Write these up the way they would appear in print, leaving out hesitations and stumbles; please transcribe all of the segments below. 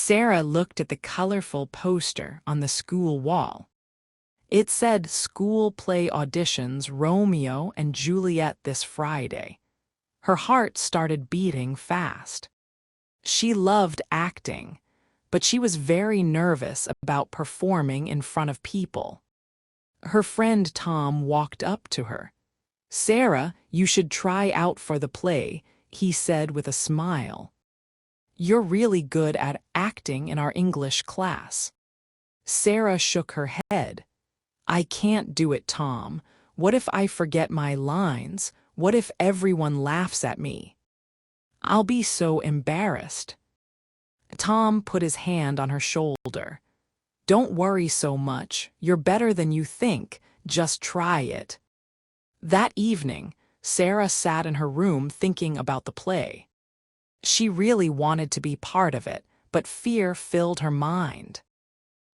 Sarah looked at the colorful poster on the school wall. It said school play auditions Romeo and Juliet this Friday. Her heart started beating fast. She loved acting, but she was very nervous about performing in front of people. Her friend Tom walked up to her. "Sarah, you should try out for the play," he said with a smile. "You're really good at acting in our English class." Sarah shook her head. "I can't do it, Tom. What if I forget my lines? What if everyone laughs at me? I'll be so embarrassed." Tom put his hand on her shoulder. "Don't worry so much. You're better than you think. Just try it." That evening, Sarah sat in her room thinking about the play. She really wanted to be part of it, but fear filled her mind.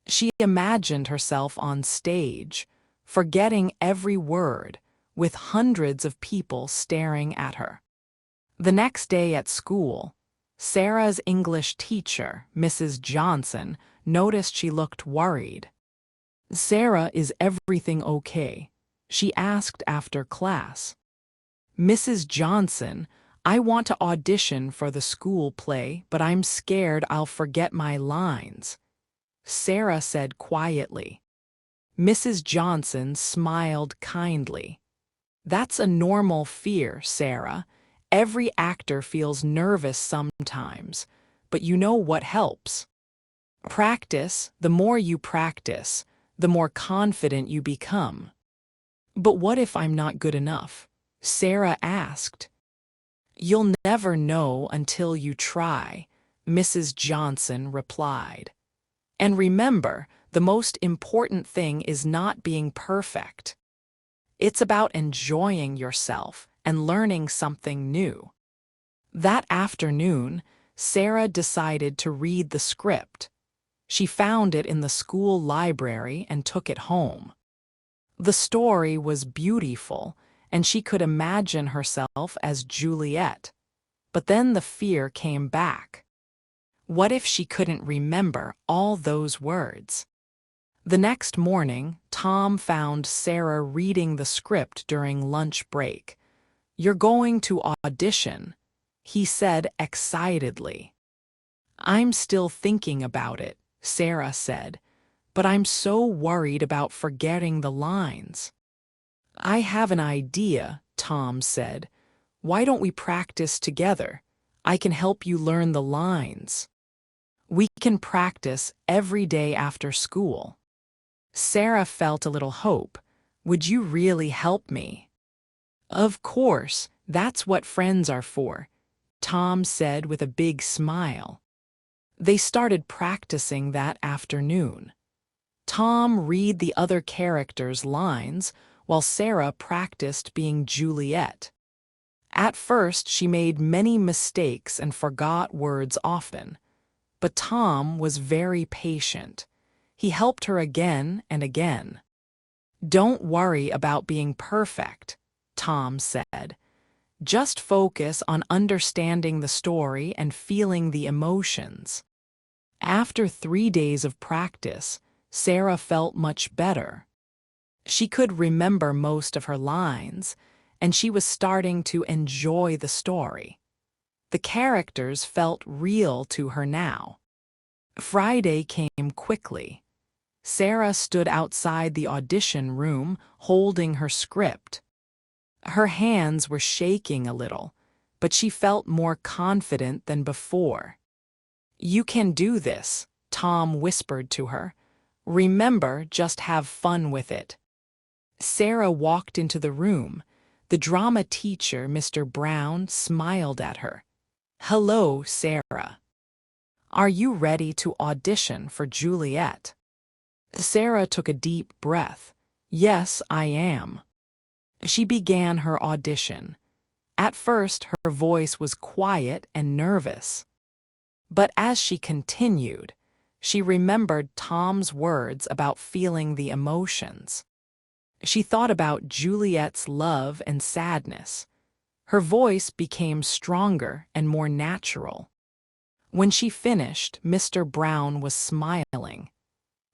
She imagined herself on stage, forgetting every word, with hundreds of people staring at her. The next day at school, Sarah's English teacher, Mrs. Johnson, noticed she looked worried. "Sarah, is everything okay?" she asked after class. "Mrs. Johnson, I want to audition for the school play, but I'm scared I'll forget my lines," Sarah said quietly. Mrs. Johnson smiled kindly. "That's a normal fear, Sarah. Every actor feels nervous sometimes, but you know what helps? Practice. The more you practice, the more confident you become." "But what if I'm not good enough?" Sarah asked. "You'll never know until you try," Mrs. Johnson replied. "And remember, the most important thing is not being perfect. It's about enjoying yourself and learning something new." That afternoon, Sarah decided to read the script. She found it in the school library and took it home. The story was beautiful, and she could imagine herself as Juliet. But then the fear came back. What if she couldn't remember all those words? The next morning, Tom found Sarah reading the script during lunch break. "You're going to audition," he said excitedly. "I'm still thinking about it," Sarah said, "but I'm so worried about forgetting the lines." "I have an idea," Tom said. "Why don't we practice together? I can help you learn the lines. We can practice every day after school." Sarah felt a little hope. "Would you really help me?" "Of course, that's what friends are for," Tom said with a big smile. They started practicing that afternoon. Tom read the other characters' lines while Sarah practiced being Juliet. At first, she made many mistakes and forgot words often, but Tom was very patient. He helped her again and again. "Don't worry about being perfect," Tom said. "Just focus on understanding the story and feeling the emotions." After 3 days of practice, Sarah felt much better. She could remember most of her lines, and she was starting to enjoy the story. The characters felt real to her now. Friday came quickly. Sarah stood outside the audition room holding her script. Her hands were shaking a little, but she felt more confident than before. "You can do this," Tom whispered to her. "Remember, just have fun with it." Sarah walked into the room. The drama teacher, Mr. Brown, smiled at her. "Hello, Sarah. Are you ready to audition for Juliet?" Sarah took a deep breath. "Yes, I am." She began her audition. At first, her voice was quiet and nervous. But as she continued, she remembered Tom's words about feeling the emotions. She thought about Juliet's love and sadness. Her voice became stronger and more natural. When she finished, Mr. Brown was smiling.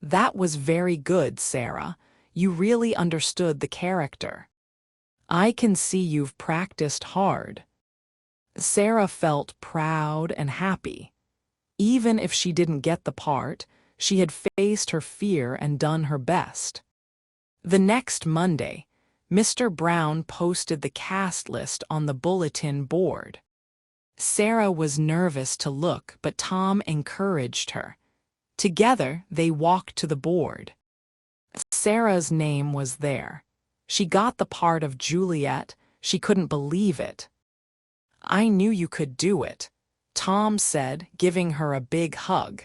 "That was very good, Sarah. You really understood the character. I can see you've practiced hard." Sarah felt proud and happy. Even if she didn't get the part, she had faced her fear and done her best. The next Monday, Mr. Brown posted the cast list on the bulletin board. Sarah was nervous to look, but Tom encouraged her. Together, they walked to the board. Sarah's name was there. She got the part of Juliet. She couldn't believe it. "I knew you could do it," Tom said, giving her a big hug.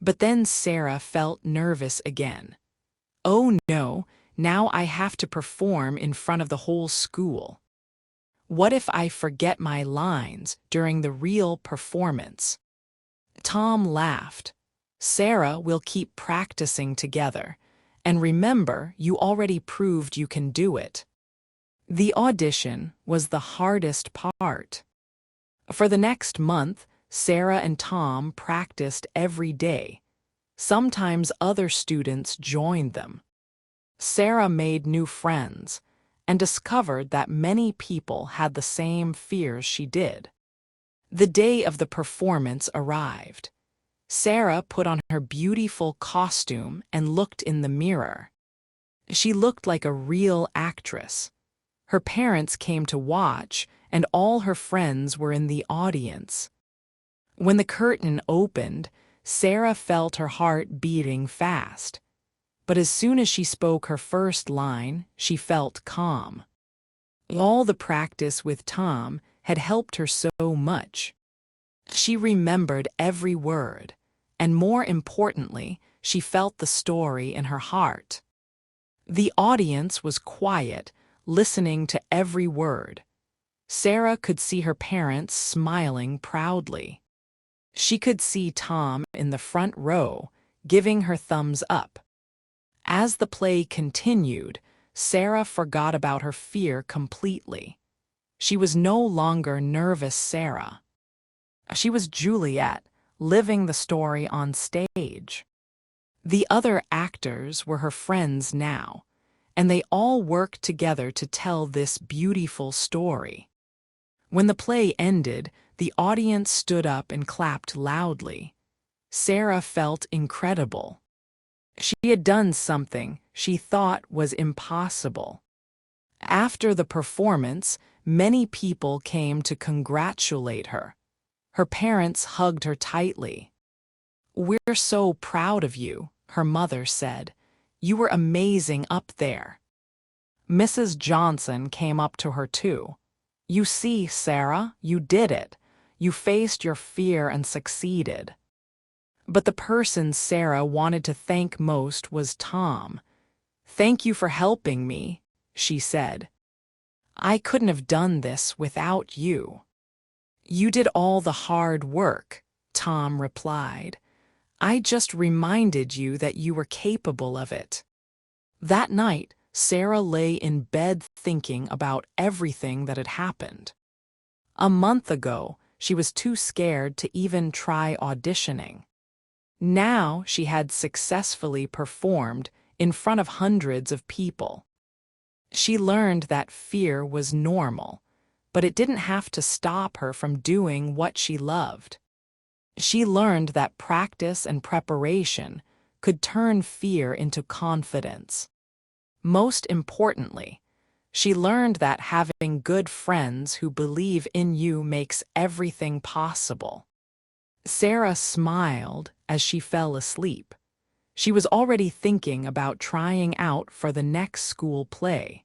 But then Sarah felt nervous again. "Oh no, now I have to perform in front of the whole school. What if I forget my lines during the real performance?" Tom laughed. "Sarah, will keep practicing together. And remember, you already proved you can do it." The audition was the hardest part. For the next month, Sarah and Tom practiced every day. Sometimes other students joined them. Sarah made new friends and discovered that many people had the same fears she did. The day of the performance arrived. Sarah put on her beautiful costume and looked in the mirror. She looked like a real actress. Her parents came to watch, and all her friends were in the audience. When the curtain opened, Sarah felt her heart beating fast. But as soon as she spoke her first line, she felt calm. All the practice with Tom had helped her so much. She remembered every word, and more importantly, she felt the story in her heart. The audience was quiet, listening to every word. Sarah could see her parents smiling proudly. She could see Tom in the front row, giving her thumbs up. As the play continued, Sarah forgot about her fear completely. She was no longer nervous Sarah. She was Juliet, living the story on stage. The other actors were her friends now, and they all worked together to tell this beautiful story. When the play ended, the audience stood up and clapped loudly. Sarah felt incredible. She had done something she thought was impossible. After the performance, many people came to congratulate her. Her parents hugged her tightly. "We're so proud of you," her mother said. "You were amazing up there." Mrs. Johnson came up to her too. "You see, Sarah, you did it. You faced your fear and succeeded." But the person Sarah wanted to thank most was Tom. "Thank you for helping me," she said. "I couldn't have done this without you." "You did all the hard work," Tom replied. "I just reminded you that you were capable of it." That night, Sarah lay in bed thinking about everything that had happened. A month ago, she was too scared to even try auditioning. Now she had successfully performed in front of hundreds of people. She learned that fear was normal, but it didn't have to stop her from doing what she loved. She learned that practice and preparation could turn fear into confidence. Most importantly, she learned that having good friends who believe in you makes everything possible. Sarah smiled as she fell asleep. She was already thinking about trying out for the next school play.